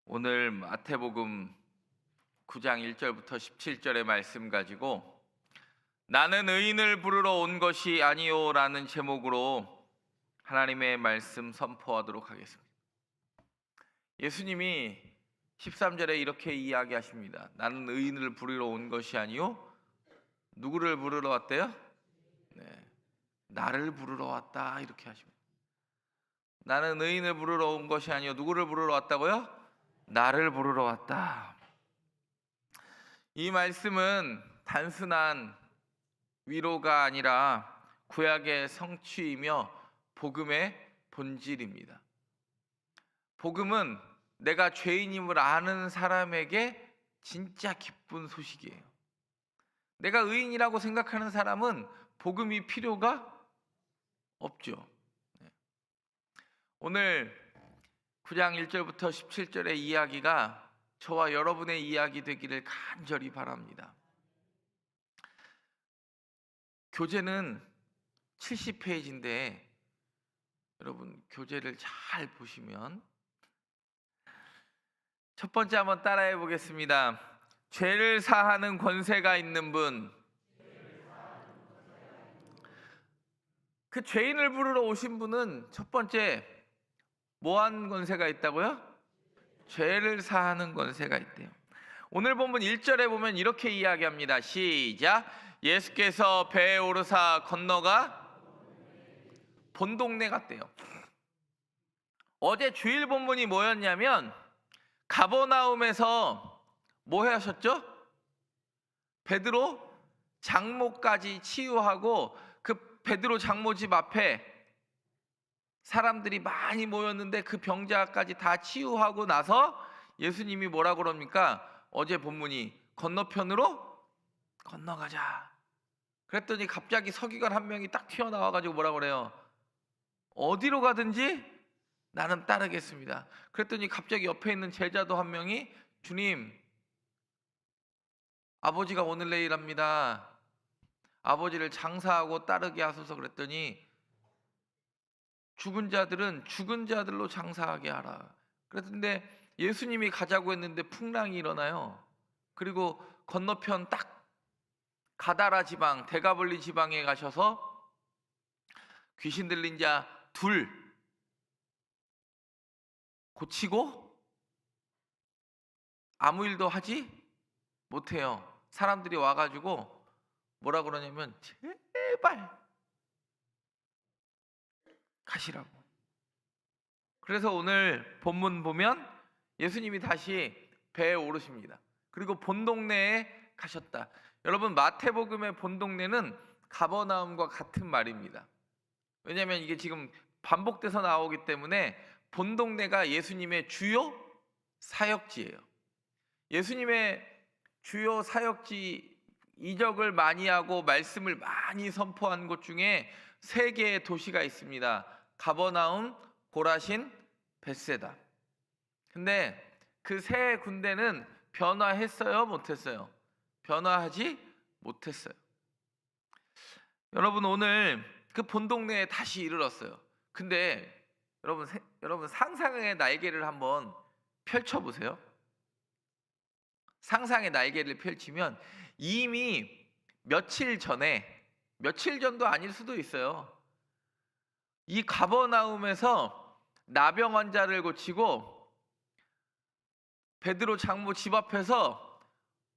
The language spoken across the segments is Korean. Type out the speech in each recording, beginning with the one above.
오늘 마태복음 9장 1절부터 17절의 말씀 가지고 나는 의인을 부르러 온 것이 아니요라는 제목으로 하나님의 말씀 선포하도록 하겠습니다. 예수님이 13절에 이렇게 이야기하십니다. 나는 의인을 부르러 온 것이 아니요. 누구를 부르러 왔대요? 나를 부르러 왔다 이렇게 하십니다. 나는 의인을 부르러 온 것이 아니요. 누구를 부르러 왔다고요? 나를 부르러 왔다. 이 말씀은 단순한 위로가 아니라 구약의 성취이며 복음의 본질입니다. 복음은 내가 죄인임을 아는 사람에게 진짜 기쁜 소식이에요. 내가 의인이라고 생각하는 사람은 복음이 필요가 없죠. 오늘 9장 1절부터 17절의 이야기가 저와 여러분의 이야기 되기를 간절히 바랍니다. 교재는 70페이지인데 여러분 교재를 잘 보시면 첫 번째 한번 따라해 보겠습니다. 죄를 사하는 권세가 있는 분. 그 죄인을 부르러 오신 분은 첫 번째 뭐한 권세가 있다고요? 죄를 사하는 권세가 있대요. 오늘 본문 1절에 보면 이렇게 이야기합니다. 시작. 예수께서 배에 오르사 건너가 본 동네 갔대요. 어제 주일 본문이 뭐였냐면 가버나움에서 뭐 하셨죠? 베드로 장모까지 치유하고 그 베드로 장모 집 앞에 사람들이 많이 모였는데 그 병자까지 다 치유하고 나서 예수님이 뭐라 그럽니까? 어제 본문이 건너편으로 건너가자. 그랬더니 갑자기 서기관 한 명이 딱 튀어나와가지고 뭐라 그래요? 어디로 가든지 나는 따르겠습니다. 그랬더니 갑자기 옆에 있는 제자도 한 명이 주님, 아버지가 오늘 내일 합니다. 아버지를 장사하고 따르게 하소서. 그랬더니 죽은 자들은 죽은 자들로 장사하게 하라. 그랬는데 예수님이 가자고 했는데 풍랑이 일어나요. 그리고 건너편 딱 가다라 지방, 데가볼리 지방에 가셔서 귀신 들린 자 둘 고치고 아무 일도 하지 못해요. 사람들이 와가지고 뭐라 그러냐면 제발 가시라고. 그래서 오늘 본문 보면 예수님이 다시 배에 오르십니다. 그리고 본 동네에 가셨다. 여러분 마태복음의 본 동네는 가버나움과 같은 말입니다. 왜냐하면 이게 지금 반복돼서 나오기 때문에 본 동네가 예수님의 주요 사역지예요. 예수님의 주요 사역지, 이적을 많이 하고 말씀을 많이 선포한 곳 중에 세 개의 도시가 있습니다. 가버나움, 고라신, 벳세다. 근데 그 세 군데는 변화했어요? 못했어요? 변화하지 못했어요. 여러분 오늘 그 본 동네에 다시 이르렀어요. 근데 여러분 상상의 날개를 한번 펼쳐보세요. 상상의 날개를 펼치면 이미 며칠 전도 아닐 수도 있어요. 이 가버나움에서 나병 환자를 고치고 베드로 장모 집 앞에서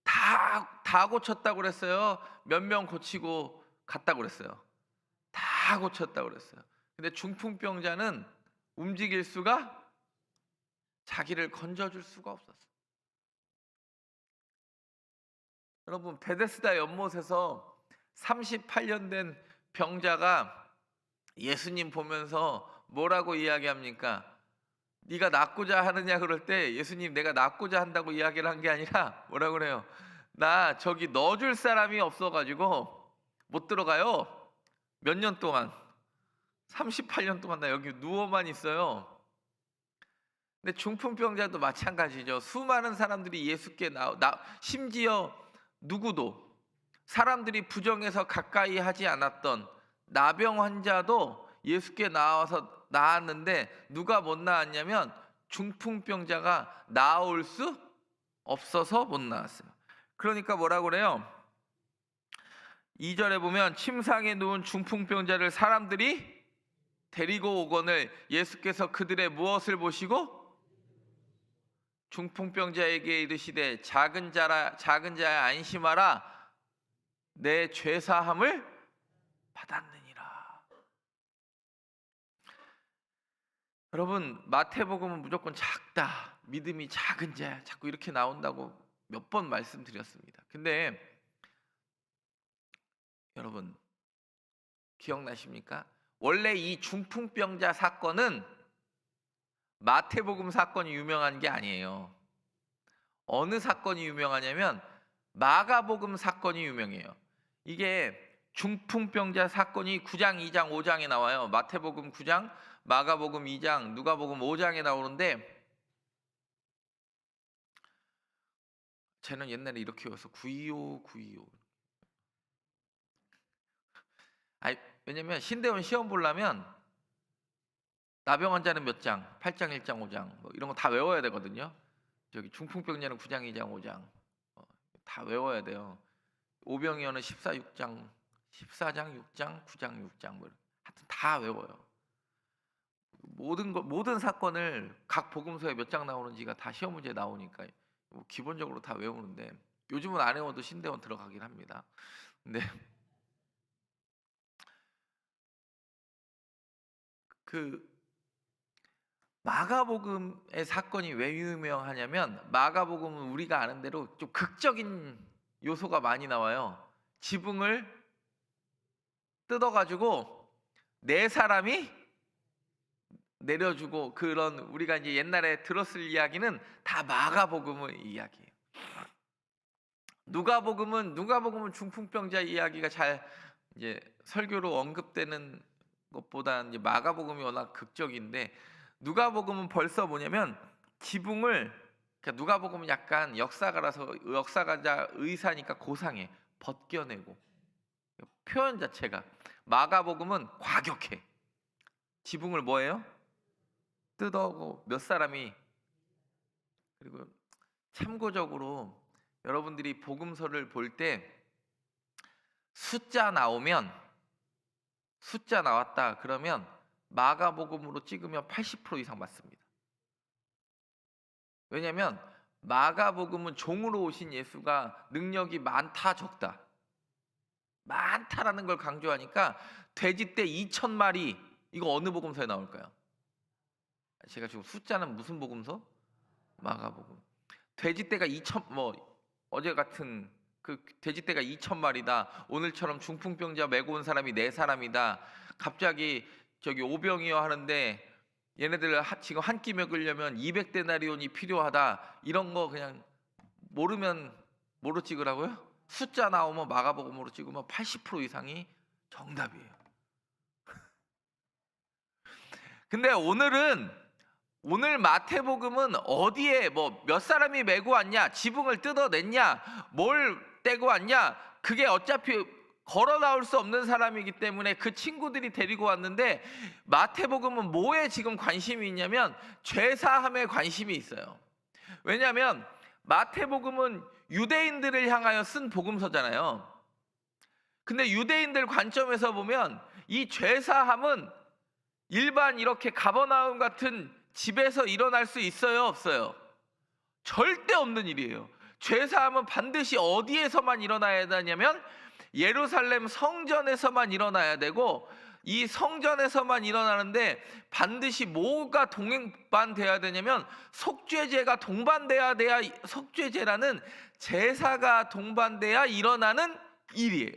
다 고쳤다고 그랬어요. 몇 명 고치고 갔다고 그랬어요. 다 고쳤다고 그랬어요. 근데 중풍병자는 움직일 수가, 자기를 건져줄 수가 없었어요. 여러분 베데스다 연못에서 38년 된 병자가 예수님 보면서 뭐라고 이야기합니까? 네가 낫고자 하느냐 그럴 때 예수님 내가 낫고자 한다고 이야기를 한 게 아니라 뭐라고 그래요? 나 저기 넣어줄 사람이 없어가지고 못 들어가요. 몇 년 동안 38년 동안 나 여기 누워만 있어요. 근데 중풍병자도 마찬가지죠. 수많은 사람들이 예수께 심지어 누구도 사람들이 부정해서 가까이 하지 않았던 나병 환자도 예수께 나와서 나았는데 누가 못 나았냐면 중풍병자가 나올 수 없어서 못 나왔어요. 그러니까 뭐라고 그래요? 2절에 보면 침상에 누운 중풍병자를 사람들이 데리고 오거늘 예수께서 그들의 무엇을 보시고 중풍병자에게 이르시되 작은 자야 안심하라 내 죄사함을 받았느니라. 여러분, 마태복음은 무조건 작다, 믿음이 작은 자야, 자꾸 이렇게 나온다고 몇 번 말씀드렸습니다. 근데 여러분 기억나십니까? 원래 이 중풍병자 사건은 마태복음 사건이 유명한 게 아니에요. 어느 사건이 유명하냐면 마가복음 사건이 유명해요. 이게 중풍병자 사건이 9장, 2장, 5장에 나와요. 마태복음 9장, 마가복음 2장, 누가복음 5장에 나오는데, 쟤는 옛날에 이렇게 외워서 925. 왜냐면 신대원 시험 보려면 나병 환자는 몇 장, 8장, 1장, 5장 뭐 이런 거 다 외워야 되거든요. 저기 중풍병자는 9장, 2장, 5장 다 외워야 돼요. 오병이어는 14장, 6장, 9장, 6장 뭐 하여튼 다 외워요. 모든 사건을 각 복음서에 몇 장 나오는지가 다 시험 문제에 나오니까 뭐 기본적으로 다 외우는데, 요즘은 안 외워도 신대원 들어가긴 합니다. 근데 그 마가복음의 사건이 왜 유명하냐면, 마가복음은 우리가 아는 대로 좀 극적인 요소가 많이 나와요. 지붕을 뜯어가지고 네 사람이 내려주고, 그런 우리가 이제 옛날에 들었을 이야기는 다 마가복음의 이야기예요. 누가복음은 중풍병자 이야기가 잘 이제 설교로 언급되는 것보다 이제 마가복음이 워낙 극적인데, 누가복음은 벌써 뭐냐면 지붕을, 그러니까 누가복음은 약간 역사가라서 역사가자 의사니까 고상해, 벗겨내고, 표현 자체가. 마가복음은 과격해. 지붕을 뭐예요? 뜯어고 몇 사람이. 그리고 참고적으로 여러분들이 복음서를 볼 때 숫자 나왔다 그러면 마가복음으로 찍으면 80% 이상 맞습니다. 왜냐하면 마가복음은 종으로 오신 예수가 능력이 많다 적다, 많다라는 걸 강조하니까 돼지떼 2,000마리, 이거 어느 복음서에 나올까요? 제가 지금 숫자는 무슨 복음서? 마가복음. 돼지떼가 2,000, 어제 같은 그 돼지떼가 2,000마리다. 오늘처럼 중풍병자 메고 온 사람이 4사람이다. 갑자기 저기 오병이어 하는데 얘네들 지금 한 끼 먹으려면 200데나리온이 필요하다. 이런 거 그냥 모르면 뭐로 찍으라고요? 숫자 나오면 마가복음으로 찍으면 80% 이상이 정답이에요. 근데 오늘 마태복음은 어디에 몇 사람이 메고 왔냐, 지붕을 뜯어냈냐, 뭘 떼고 왔냐, 그게 어차피 걸어 나올 수 없는 사람이기 때문에 그 친구들이 데리고 왔는데, 마태복음은 뭐에 지금 관심이 있냐면 죄사함에 관심이 있어요. 왜냐하면 마태복음은 유대인들을 향하여 쓴 복음서잖아요. 근데 유대인들 관점에서 보면 이 죄사함은 일반 이렇게 가버나움 같은 집에서 일어날 수 있어요, 없어요? 절대 없는 일이에요. 죄사함은 반드시 어디에서만 일어나야 되냐면 예루살렘 성전에서만 일어나야 되고, 이 성전에서만 일어나는데 반드시 뭐가 동반돼야 되냐면 속죄제가 동반돼야 돼야, 속죄제라는 제사가 동반돼야 일어나는 일이에요.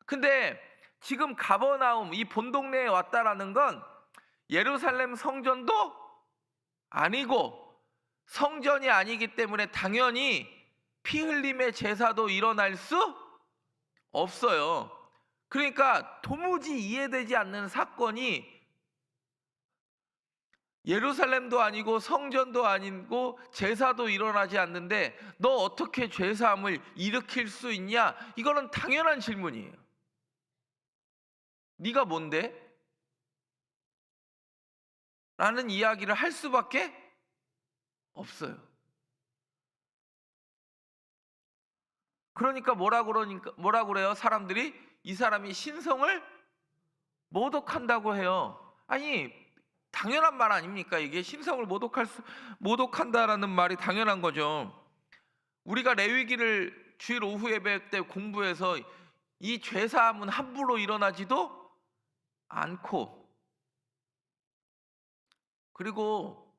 근데 지금 가버나움, 이 본동네에 왔다라는 건 예루살렘 성전도 아니고, 성전이 아니기 때문에 당연히 피 흘림의 제사도 일어날 수 없어요. 그러니까 도무지 이해되지 않는 사건이, 예루살렘도 아니고 성전도 아니고 제사도 일어나지 않는데 너 어떻게 죄사함을 일으킬 수 있냐? 이거는 당연한 질문이에요. 네가 뭔데? 라는 이야기를 할 수밖에 없어요. 그러니까 뭐라 그래요? 사람들이 이 사람이 신성을 모독한다고 해요. 아니, 당연한 말 아닙니까? 이게 신성을 모독한다라는 말이 당연한 거죠. 우리가 레위기를 주일 오후 예배 때 공부해서 이 죄사함은 함부로 일어나지도 않고, 그리고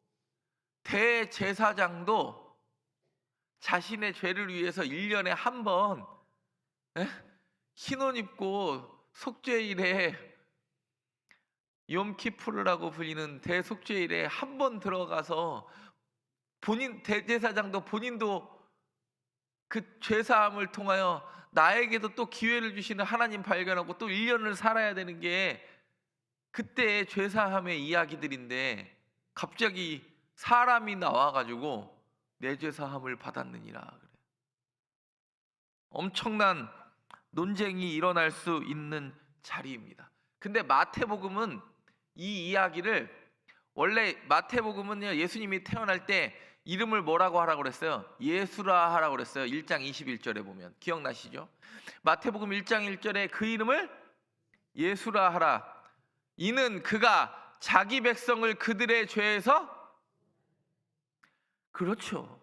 대제사장도 자신의 죄를 위해서 1년에 한 번 흰옷 입고 속죄일에 욤키푸르라고 불리는 대속죄일에 한 번 들어가서 대제사장도 본인도 그 죄사함을 통하여 나에게도 또 기회를 주시는 하나님 발견하고 또 1년을 살아야 되는 게 그때의 죄사함의 이야기들인데, 갑자기 사람이 나와가지고 내 죄사함을 받았느니라 그래. 엄청난 논쟁이 일어날 수 있는 자리입니다. 근데 마태복음은 이 이야기를, 원래 마태복음은요, 예수님이 태어날 때 이름을 뭐라고 하라고 그랬어요? 예수라 하라고 그랬어요. 1장 21절에 보면 기억나시죠? 마태복음 1장 1절에 그 이름을 예수라 하라. 이는 그가 자기 백성을 그들의 죄에서, 그렇죠,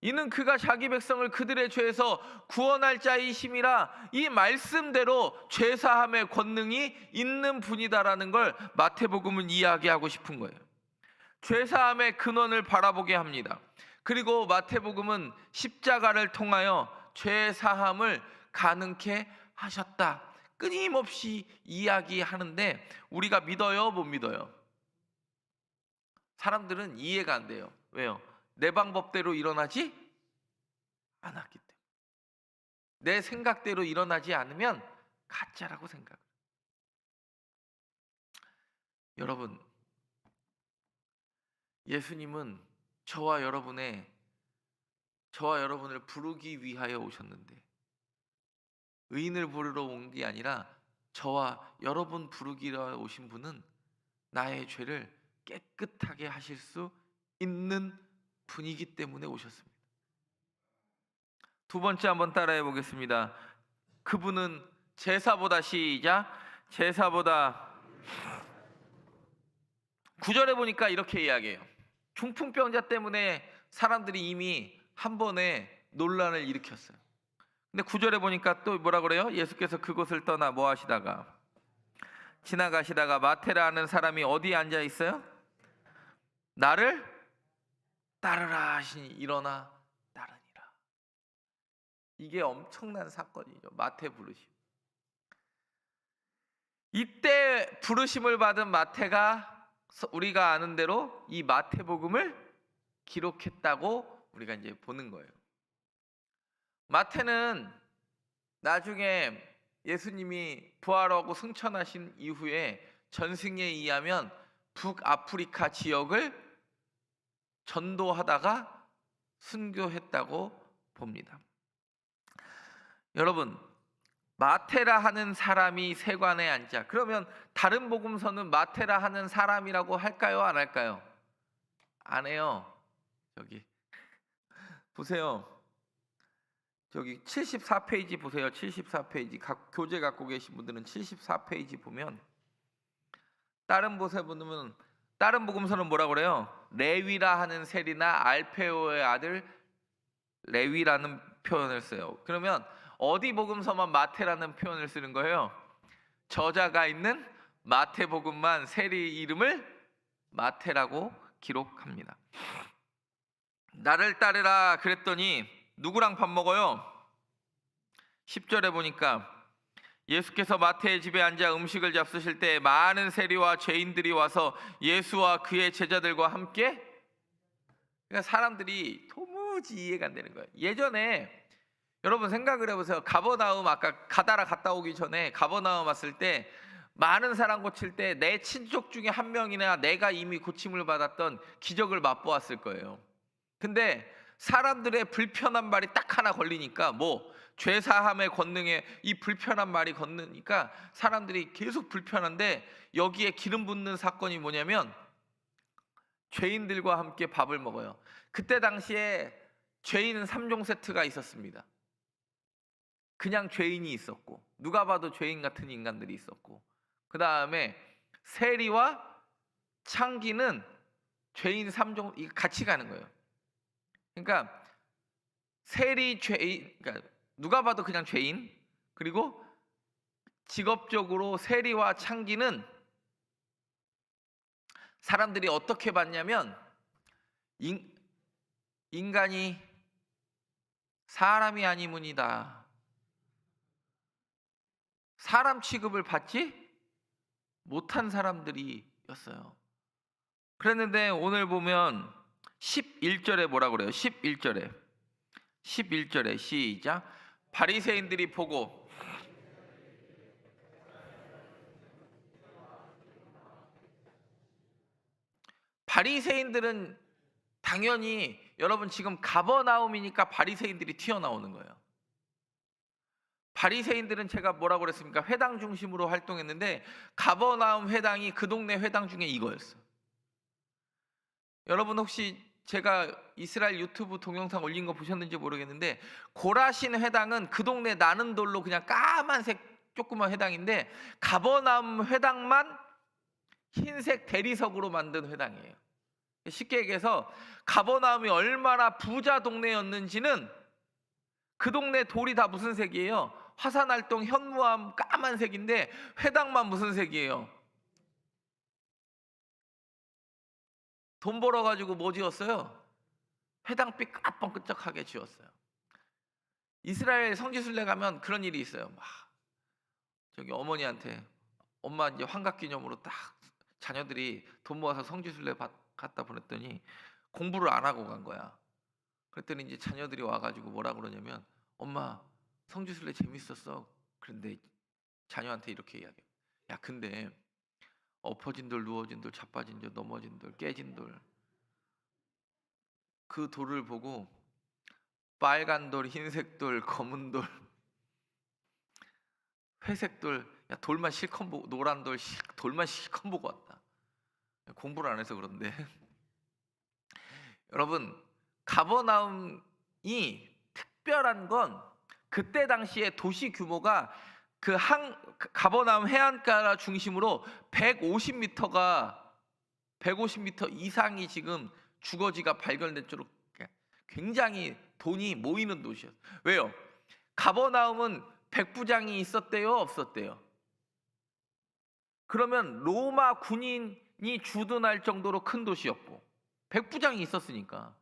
이는 그가 자기 백성을 그들의 죄에서 구원할 자이심이라, 이 말씀대로 죄사함의 권능이 있는 분이다라는 걸 마태복음은 이야기하고 싶은 거예요. 죄사함의 근원을 바라보게 합니다. 그리고 마태복음은 십자가를 통하여 죄사함을 가능케 하셨다, 끊임없이 이야기하는데, 우리가 믿어요, 못 믿어요? 사람들은 이해가 안 돼요. 왜요? 내 방법대로 일어나지 않았기 때문에. 내 생각대로 일어나지 않으면 가짜라고 생각해요. 여러분, 예수님은 저와 여러분을 부르기 위하여 오셨는데, 의인을 부르러 온 게 아니라 저와 여러분 부르기로 오신 분은 나의 죄를 깨끗하게 하실 수 있는 분이기 때문에 오셨습니다. 두 번째 한번 따라해 보겠습니다. 그분은 제사보다, 시작, 제사보다. 9절에 보니까 이렇게 이야기해요. 중풍병자 때문에 사람들이 이미 한 번에 논란을 일으켰어요. 근데 9절에 보니까 또 뭐라 그래요? 예수께서 그곳을 떠나 뭐 하시다가, 지나가시다가 마테라는 사람이 어디에 앉아 있어요? 나를 따르라 하시니 일어나 따르니라. 이게 엄청난 사건이죠. 마태 부르심. 이때 부르심을 받은 마태가 우리가 아는 대로 이 마태복음을 기록했다고 우리가 이제 보는 거예요. 마태는 나중에 예수님이 부활하고 승천하신 이후에 전승에 의하면 북아프리카 지역을 전도하다가 순교했다고 봅니다. 여러분, 마테라 하는 사람이 세관에 앉아. 그러면 다른 복음서는 마테라 하는 사람이라고 할까요? 안 할까요? 안 해요. 저기 보세요. 저기 74페이지 보세요. 74페이지. 교재 갖고 계신 분들은 74페이지 보면 다른 복음서는 뭐라고 그래요? 레위라 하는 세리나 알페오의 아들 레위라는 표현을 써요. 그러면 어디 복음서만 마태라는 표현을 쓰는 거예요? 저자가 있는 마태복음만 세리 이름을 마태라고 기록합니다. 나를 따르라 그랬더니 누구랑 밥 먹어요? 10절에 보니까 예수께서 마태의 집에 앉아 음식을 잡수실 때 많은 세리와 죄인들이 와서 예수와 그의 제자들과 함께, 그러니까 사람들이 도무지 이해가 안 되는 거예요. 예전에 여러분 생각을 해보세요. 가버나움, 아까 가다라 갔다 오기 전에 가버나움 왔을 때 많은 사람 고칠 때 내 친족 중에 한 명이나 내가 이미 고침을 받았던 기적을 맛보았을 거예요. 근데 사람들의 불편한 말이 딱 하나 걸리니까, 죄사함의 권능에 이 불편한 말이 건너니까 사람들이 계속 불편한데, 여기에 기름 붓는 사건이 뭐냐면 죄인들과 함께 밥을 먹어요. 그때 당시에 죄인 3종 세트가 있었습니다. 그냥 죄인이 있었고, 누가 봐도 죄인 같은 인간들이 있었고, 그 다음에 세리와 창기는 죄인 3종 같이 가는 거예요. 그러니까 세리 죄인, 그러니까 누가 봐도 그냥 죄인, 그리고 직업적으로 세리와 창기는 사람들이 어떻게 봤냐면, 인간이 사람이 아니문이다. 사람 취급을 받지 못한 사람들이었어요. 그랬는데 오늘 보면 11절에 뭐라 그래요? 11절에 시작. 바리새인들이 보고 바리새인들은 당연히 여러분 지금 가버나움이니까 바리새인들이 튀어나오는 거예요. 바리새인들은 제가 뭐라고 그랬습니까? 회당 중심으로 활동했는데 가버나움 회당이 그 동네 회당 중에 이거였어요. 여러분 혹시 제가 이스라엘 유튜브 동영상 올린 거 보셨는지 모르겠는데 고라신 회당은 그 동네 나는 돌로 그냥 까만색 조그만 회당인데 가버나움 회당만 흰색 대리석으로 만든 회당이에요. 쉽게 얘기해서 가버나움이 얼마나 부자 동네였는지는 그 동네 돌이 다 무슨 색이에요? 화산활동 현무암 까만색인데 회당만 무슨 색이에요? 돈 벌어가지고 뭐 지었어요? 회당빛 까뻔끄적하게 지었어요. 이스라엘 성지순례 가면 그런 일이 있어요. 막 저기 어머니한테 엄마 이제 환갑기념으로 딱 자녀들이 돈 모아서 성지순례 갔다 보냈더니 공부를 안 하고 간 거야. 그랬더니 이제 자녀들이 와가지고 뭐라 그러냐면 엄마 성지순례 재밌었어. 그런데 자녀한테 이렇게 이야기해. 야 근데 엎어진 돌, 누워진 돌, 자빠진 돌, 넘어진 돌, 깨진 돌, 그 돌을 보고 빨간 돌, 흰색 돌, 검은 돌, 회색 돌, 야 돌만 실컷 보고 노란 돌, 돌만 실컷 보고 왔다. 공부를 안 해서 그런데 여러분 가버나움이 특별한 건 그때 당시에 도시 규모가 그 가버나움 해안가 중심으로 150m 이상이 지금 주거지가 발견된 쪽으로 굉장히 돈이 모이는 도시였어요. 왜요? 가버나움은 백부장이 있었대요, 없었대요? 그러면 로마 군인이 주둔할 정도로 큰 도시였고 백부장이 있었으니까.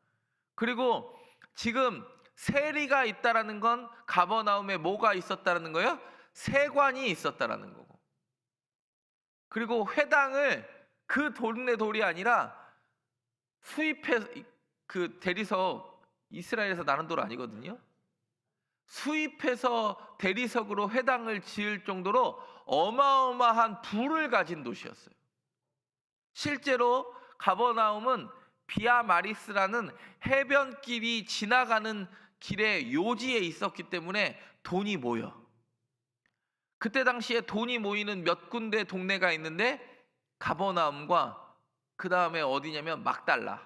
그리고 지금 세리가 있다라는 건 가버나움에 뭐가 있었다라는 거예요? 세관이 있었다라는 거고. 그리고 회당을 그 동네 돌이 아니라 수입해서 그 대리석 이스라엘에서 나는 돌 아니거든요. 수입해서 대리석으로 회당을 지을 정도로 어마어마한 부를 가진 도시였어요. 실제로 가버나움은 비아 마리스라는 해변길이 지나가는 길에 요지에 있었기 때문에 돈이 모여. 그때 당시에 돈이 모이는 몇 군데 동네가 있는데 가버나움과 그 다음에 어디냐면 막달라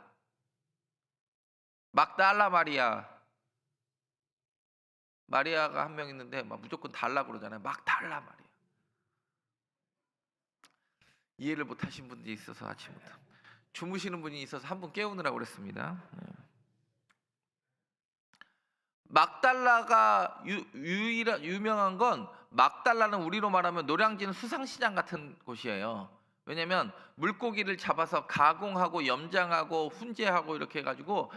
마리아가 한 명 있는데 막 무조건 달라 그러잖아요. 막달라 마리아. 이해를 못 하신 분들이 있어서 아침부터 주무시는 분이 있어서 한 분 깨우느라고 그랬습니다. 막달라가 유명한 건 막달라는 우리로 말하면 노량진 수상시장 같은 곳이에요. 왜냐면 물고기를 잡아서 가공하고 염장하고 훈제하고 이렇게 해가지고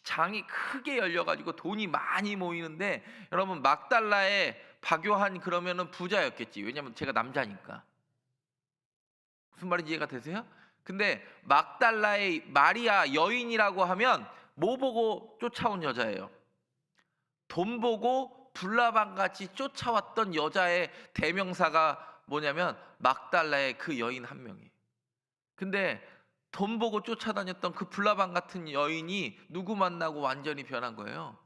장이 크게 열려가지고 돈이 많이 모이는데 여러분 막달라에 박요한 그러면은 부자였겠지. 왜냐면 제가 남자니까. 무슨 말인지 이해가 되세요? 근데 막달라의 마리아 여인이라고 하면 뭐 보고 쫓아온 여자예요? 돈 보고 불나방같이 쫓아왔던 여자의 대명사가 뭐냐면 막달라의 그 여인 한 명이에요. 근데 돈 보고 쫓아다녔던 그 불나방 같은 여인이 누구 만나고 완전히 변한 거예요?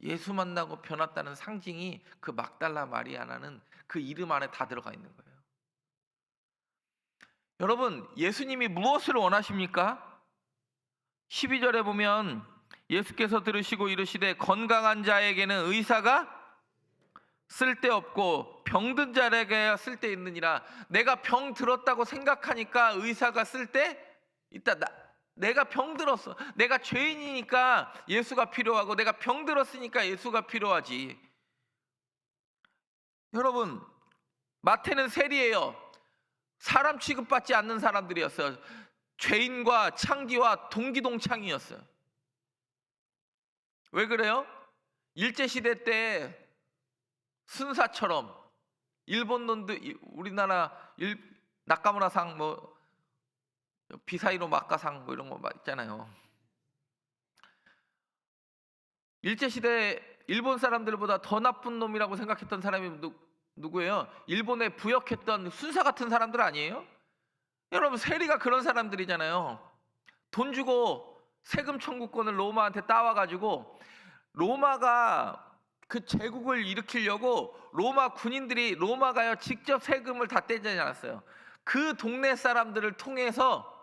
예수 만나고 변했다는 상징이 그 막달라 마리아라는 그 이름 안에 다 들어가 있는 거예요. 여러분 예수님이 무엇을 원하십니까? 12절에 보면 예수께서 들으시고 이르시되 건강한 자에게는 의사가 쓸데없고 병든 자에게 쓸데있느니라. 내가 병 들었다고 생각하니까 의사가 쓸데있다. 내가 병 들었어. 내가 죄인이니까 예수가 필요하고 내가 병 들었으니까 예수가 필요하지. 여러분, 마태는 세리예요. 사람 취급받지 않는 사람들이었어요. 죄인과 창기와 동기동창이었어요. 왜 그래요? 일제시대 때 순사처럼 일본 놈들, 우리나라 나카무라상, 뭐 비사이로 마카상 뭐 이런 거 있잖아요. 일제시대 일본 사람들보다 더 나쁜 놈이라고 생각했던 사람이 누구예요? 일본에 부역했던 순사 같은 사람들 아니에요? 여러분, 세리가 그런 사람들이잖아요. 돈 주고 세금 청구권을 로마한테 따와가지고 로마가 그 제국을 일으키려고 로마 군인들이 로마가요 직접 세금을 다 떼지 않았어요. 그 동네 사람들을 통해서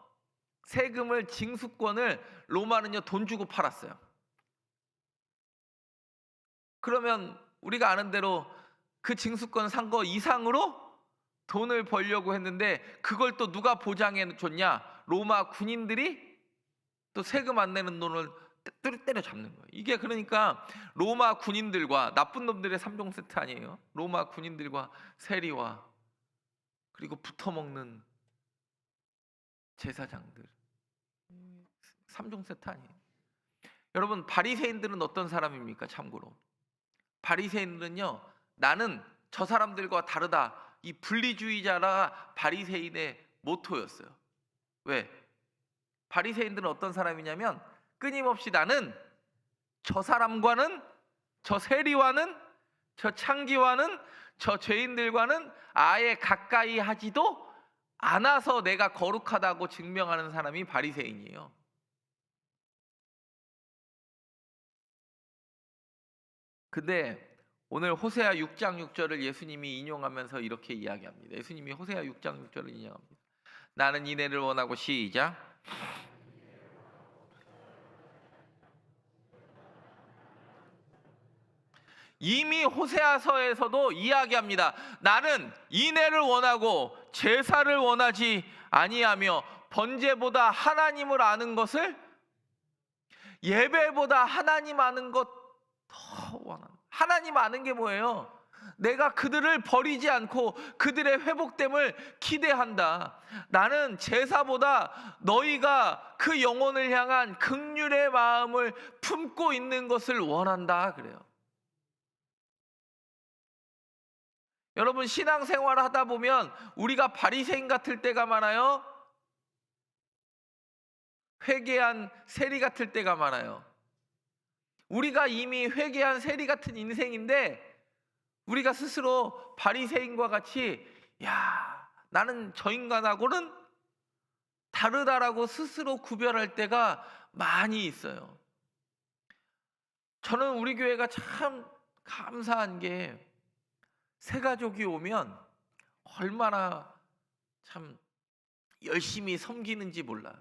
세금을 징수권을 로마는요 돈 주고 팔았어요. 그러면 우리가 아는 대로 그 징수권 산 거 이상으로 돈을 벌려고 했는데 그걸 또 누가 보장해 줬냐? 로마 군인들이 또 세금 안 내는 돈을 때려잡는 거예요. 이게 그러니까 로마 군인들과 나쁜 놈들의 3종 세트 아니에요? 로마 군인들과 세리와 그리고 붙어먹는 제사장들 3종 세트 아니에요? 여러분, 바리새인들은 어떤 사람입니까? 참고로 바리새인들은요, 나는 저 사람들과 다르다, 이 분리주의자라 바리새인의 모토였어요. 왜? 바리새인들은 어떤 사람이냐면 끊임없이 나는 저 사람과는, 저 세리와는, 저 창기와는, 저 죄인들과는 아예 가까이 하지도 않아서 내가 거룩하다고 증명하는 사람이 바리새인이에요. 근데 오늘 호세아 6장 6절을 예수님이 인용하면서 이렇게 이야기합니다. 예수님이 호세아 6장 6절을 인용합니다. 나는 인애를 원하고, 시작, 이미 호세아서에서도 이야기합니다. 나는 인애를 원하고 제사를 원하지 아니하며 번제보다 하나님을 아는 것을, 예배보다 하나님 아는 것 더 원한다. 하나님 아는 게 뭐예요? 내가 그들을 버리지 않고 그들의 회복됨을 기대한다. 나는 제사보다 너희가 그 영혼을 향한 긍휼의 마음을 품고 있는 것을 원한다 그래요. 여러분, 신앙생활을 하다 보면 우리가 바리새인 같을 때가 많아요. 회개한 세리 같을 때가 많아요. 우리가 이미 회개한 세리 같은 인생인데 우리가 스스로 바리새인과 같이 야, 나는 저 인간하고는 다르다라고 스스로 구별할 때가 많이 있어요. 저는 우리 교회가 참 감사한 게 새가족이 오면 얼마나 참 열심히 섬기는지 몰라.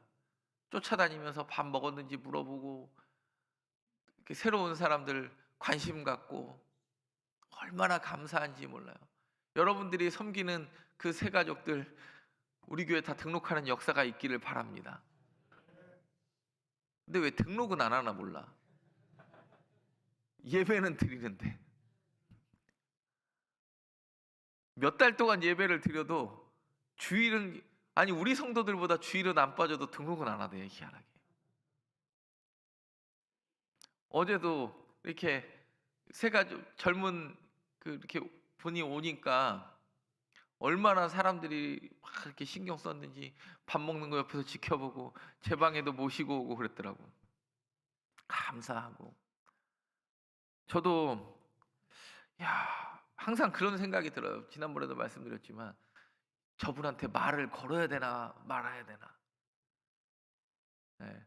쫓아다니면서 밥 먹었는지 물어보고 새로운 사람들 관심 갖고 얼마나 감사한지 몰라요. 여러분들이 섬기는 그 새가족들 우리 교회 다 등록하는 역사가 있기를 바랍니다. 근데 왜 등록은 안 하나 몰라. 예배는 드리는데 몇 달 동안 예배를 드려도 주일은, 아니 우리 성도들보다 주일은 안 빠져도 등록은 안 하대요. 희한하게. 어제도 이렇게 새가족 젊은 이렇게 분이 오니까 얼마나 사람들이 막 이렇게 신경 썼는지 밥 먹는 거 옆에서 지켜보고 제 방에도 모시고 오고 그랬더라고. 감사하고. 저도 항상 그런 생각이 들어요. 지난번에도 말씀드렸지만 저분한테 말을 걸어야 되나 말아야 되나. 네.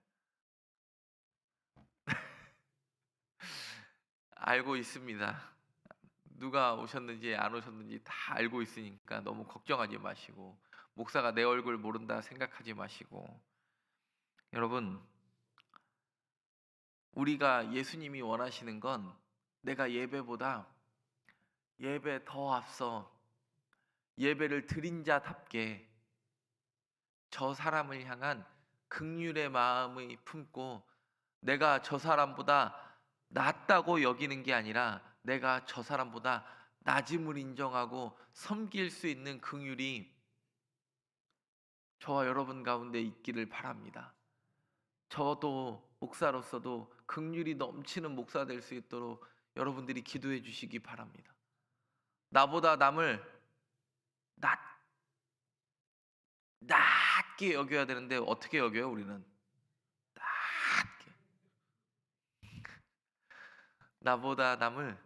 알고 있습니다. 누가 오셨는지 안 오셨는지 다 알고 있으니까 너무 걱정하지 마시고, 목사가 내 얼굴 모른다 생각하지 마시고, 여러분 우리가 예수님이 원하시는 건 내가 예배보다 예배 더 앞서 예배를 드린 자답게 저 사람을 향한 긍휼의 마음을 품고 내가 저 사람보다 낫다고 여기는 게 아니라 내가 저 사람보다 낮음을 인정하고 섬길 수 있는 긍휼이 저와 여러분 가운데 있기를 바랍니다. 저도 목사로서도 긍휼이 넘치는 목사 될 수 있도록 여러분들이 기도해 주시기 바랍니다. 나보다 남을 낮게 여겨야 되는데 어떻게 여겨요? 우리는 낮게. 나보다 남을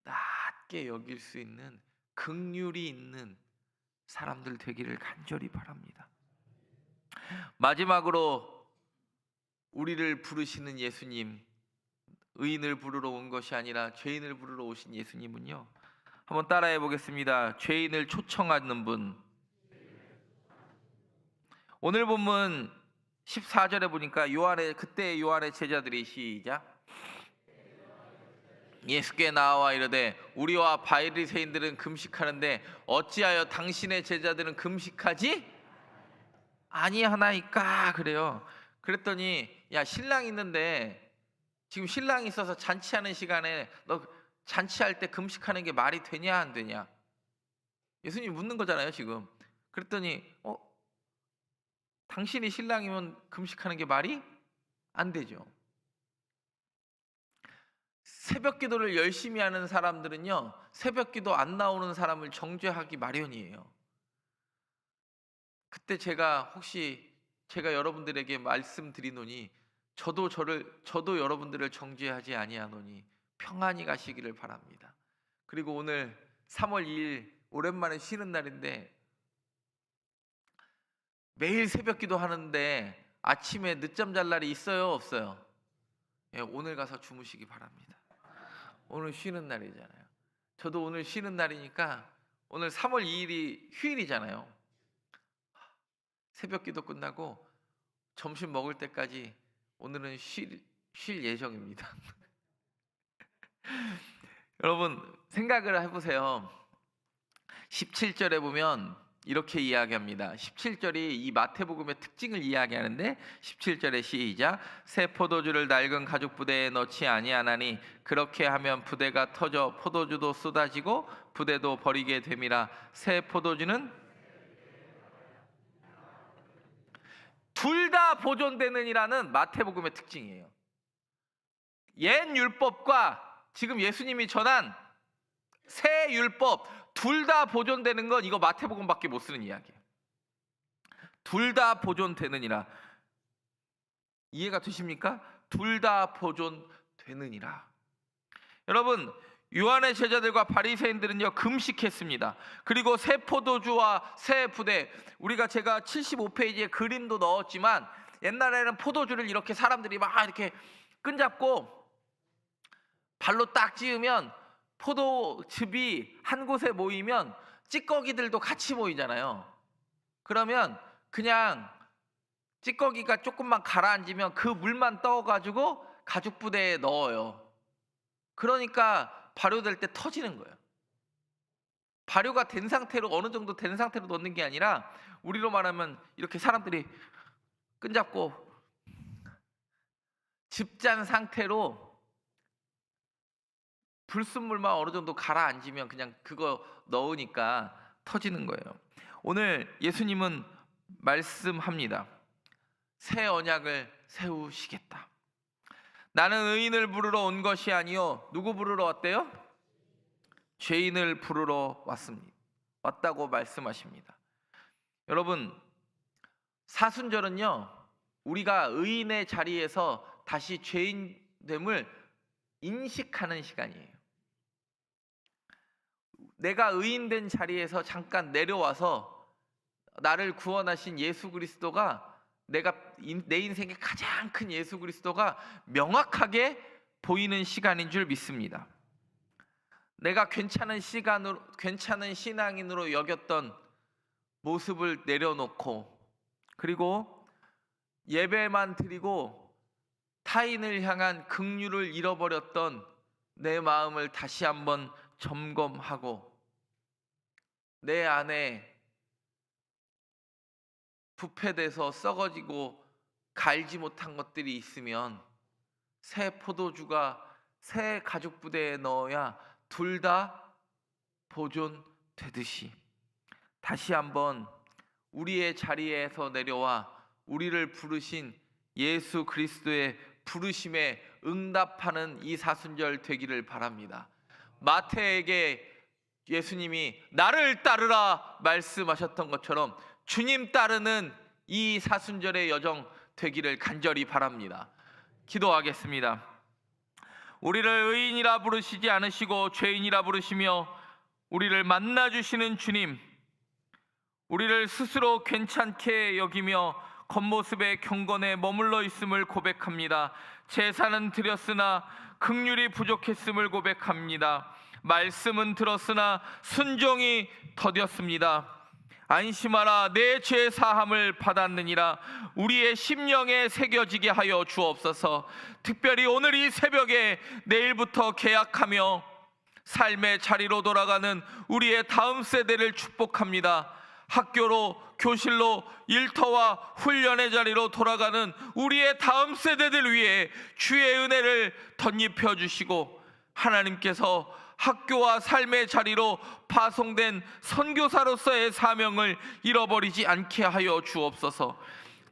낮게 여길 수 있는 긍휼이 있는 사람들 되기를 간절히 바랍니다. 마지막으로 우리를 부르시는 예수님, 의인을 부르러 온 것이 아니라 죄인을 부르러 오신 예수님은요, 한번 따라해 보겠습니다. 죄인을 초청하는 분. 오늘 본문 14절에 보니까 그때 요한의 제자들이 시작. 예수께 나와 이르되 우리와 바리새인들은 금식하는데 어찌하여 당신의 제자들은 금식하지 아니하나이까 그래요. 그랬더니 야, 신랑 있는데 지금 신랑이 있어서 잔치하는 시간에 너 잔치할 때 금식하는 게 말이 되냐 안 되냐? 예수님이 묻는 거잖아요 지금. 그랬더니 당신이 신랑이면 금식하는 게 말이 안 되죠. 새벽 기도를 열심히 하는 사람들은요, 새벽 기도 안 나오는 사람을 정죄하기 마련이에요. 그때 제가 여러분들에게 말씀드리노니 저도 여러분들을 정죄하지 아니하노니 평안히 가시기를 바랍니다. 그리고 오늘 3월 2일 오랜만에 쉬는 날인데 매일 새벽 기도 하는데 아침에 늦잠 잘 날이 있어요, 없어요? 예, 오늘 가서 주무시기 바랍니다. 오늘 쉬는 날이잖아요. 저도 오늘 쉬는 날이니까 오늘 3월 2일이 휴일이잖아요. 새벽 기도 끝나고 점심 먹을 때까지 오늘은 쉴 예정입니다. 여러분 생각을 해보세요. 17절에 보면 이렇게 이야기합니다. 17절이 이 마태복음의 특징을 이야기하는데 17절에 시작. 새 포도주를 낡은 가죽 부대에 넣지 아니하나니 그렇게 하면 부대가 터져 포도주도 쏟아지고 부대도 버리게 됨이라. 새 포도주는 둘 다 보존되느니라는 마태복음의 특징이에요. 옛 율법과 지금 예수님이 전한 새 율법 둘 다 보존되는 건 이거 마태복음밖에 못 쓰는 이야기예요. 둘 다 보존되느니라. 이해가 되십니까? 둘 다 보존되느니라. 여러분, 요한의 제자들과 바리새인들은요 금식했습니다. 그리고 새 포도주와 새 부대, 제가 75페이지에 그림도 넣었지만 옛날에는 포도주를 이렇게 사람들이 막 이렇게 끈잡고 발로 딱 찧으면 포도즙이 한 곳에 모이면 찌꺼기들도 같이 모이잖아요. 그러면 그냥 찌꺼기가 조금만 가라앉으면 그 물만 떠가지고 가죽 부대에 넣어요. 그러니까 발효될 때 터지는 거예요. 발효가 된 상태로 어느 정도 된 상태로 넣는 게 아니라 우리로 말하면 이렇게 사람들이 끈잡고 즙잔 상태로 불순물만 어느 정도 가라앉으면 그냥 그거 넣으니까 터지는 거예요. 오늘 예수님은 말씀합니다. 새 언약을 세우시겠다. 나는 의인을 부르러 온 것이 아니요 누구 부르러 왔대요? 죄인을 부르러 왔다고 말씀하십니다. 여러분, 사순절은요 우리가 의인의 자리에서 다시 죄인됨을 인식하는 시간이에요. 내가 의인된 자리에서 잠깐 내려와서 나를 구원하신 예수 그리스도가 내 인생의 가장 큰 예수 그리스도가 명확하게 보이는 시간인 줄 믿습니다. 내가 괜찮은 신앙인으로 여겼던 모습을 내려놓고 그리고 예배만 드리고 타인을 향한 긍휼을 잃어버렸던 내 마음을 다시 한번 점검하고, 내 안에 부패돼서 썩어지고 갈지 못한 것들이 있으면 새 포도주가 새 가죽 부대에 넣어야 둘 다 보존되듯이 다시 한번 우리의 자리에서 내려와 우리를 부르신 예수 그리스도의 부르심에 응답하는 이 사순절 되기를 바랍니다. 마태에게 예수님이 나를 따르라 말씀하셨던 것처럼 주님 따르는 이 사순절의 여정 되기를 간절히 바랍니다. 기도하겠습니다. 우리를 의인이라 부르시지 않으시고 죄인이라 부르시며 우리를 만나주시는 주님, 우리를 스스로 괜찮게 여기며 겉모습의 경건에 머물러 있음을 고백합니다. 제사는 드렸으나 긍휼이 부족했음을 고백합니다. 말씀은 들었으나 순종이 더뎠습니다. 안심하라, 내 죄 사함을 받았느니라. 우리의 심령에 새겨지게 하여 주옵소서. 특별히 오늘 이 새벽에 내일부터 계약하며 삶의 자리로 돌아가는 우리의 다음 세대를 축복합니다. 학교로, 교실로, 일터와 훈련의 자리로 돌아가는 우리의 다음 세대들 위해 주의 은혜를 덧입혀 주시고, 하나님께서 학교와 삶의 자리로 파송된 선교사로서의 사명을 잃어버리지 않게 하여 주옵소서.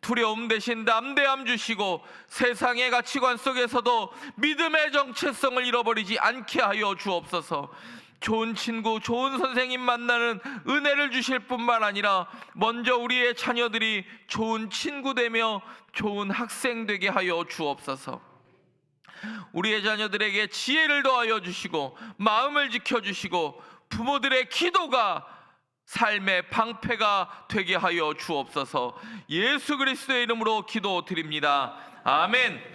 두려움 대신 담대함 주시고 세상의 가치관 속에서도 믿음의 정체성을 잃어버리지 않게 하여 주옵소서. 좋은 친구, 좋은 선생님 만나는 은혜를 주실 뿐만 아니라 먼저 우리의 자녀들이 좋은 친구 되며 좋은 학생 되게 하여 주옵소서. 우리의 자녀들에게 지혜를 더하여 주시고 마음을 지켜주시고 부모들의 기도가 삶의 방패가 되게 하여 주옵소서. 예수 그리스도의 이름으로 기도드립니다. 아멘.